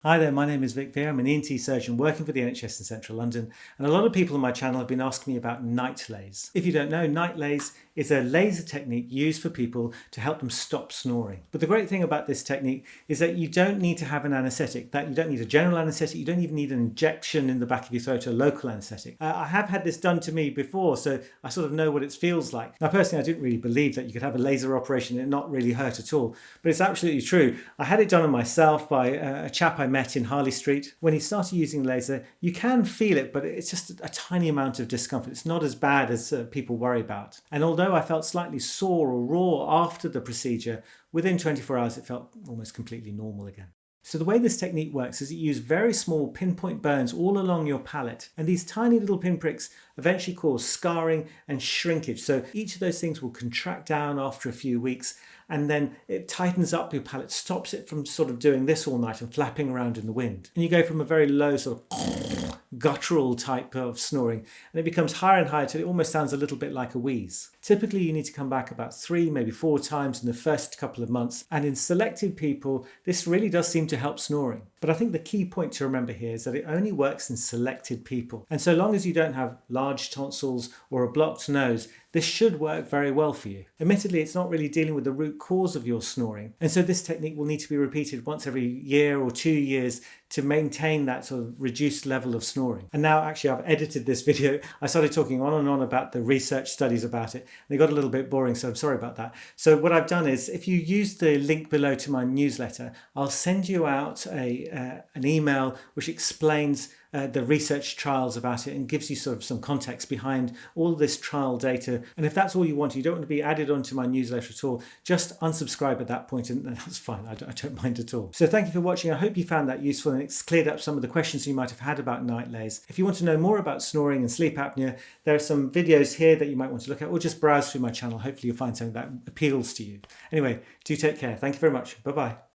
Hi there, my name is Vic Veer. I'm an ENT surgeon working for the NHS in central London, and a lot of people on my channel have been asking me about NightLase. If you don't know, NightLase is a laser technique used for people to help them stop snoring. But the great thing about this technique is that you don't need to have an anaesthetic, that you don't need a general anaesthetic, you don't even need an injection in the back of your throat, a local anaesthetic. I have had this done to me before, so I sort of know what it feels like. Now personally, I didn't really believe that you could have a laser operation and it not really hurt at all, but it's absolutely true. I had it done on myself by a chap I met in Harley Street. When he started using laser, you can feel it, but it's just a tiny amount of discomfort. It's not as bad as people worry about. And although I felt slightly sore or raw after the procedure, within 24 hours it felt almost completely normal again. So the way this technique works is it uses very small pinpoint burns all along your palate, and these tiny little pinpricks eventually cause scarring and shrinkage. So each of those things will contract down after a few weeks, and then it tightens up your palate, stops it from sort of doing this all night and flapping around in the wind. And you go from a very low sort of guttural type of snoring, and it becomes higher and higher till it almost sounds a little bit like a wheeze. Typically you need to come back about 3, maybe 4 times in the first couple of months, and in selected people this really does seem to help snoring. But I think the key point to remember here is that it only works in selected people, and so long as you don't have large tonsils or a blocked nose, this should work very well for you. Admittedly, it's not really dealing with the root cause of your snoring, and so this technique will need to be repeated once every year or 2 years to maintain that sort of reduced level of snoring. And now actually I've edited this video. I started talking on and on about the research studies about it, and it got a little bit boring, so I'm sorry about that. So what I've done is, if you use the link below to my newsletter, I'll send you out an email which explains the research trials about it and gives you sort of some context behind all this trial data. And if that's all you want, you don't want to be added onto my newsletter at all, just unsubscribe at that point, and that's fine. I don't mind at all. So thank you for watching. I hope you found that useful and it's cleared up some of the questions you might have had about NightLase. If you want to know more about snoring and sleep apnea, there are some videos here that you might want to look at, or just browse through my channel. Hopefully you'll find something that appeals to you. Anyway, do take care. Thank you very much. Bye-bye.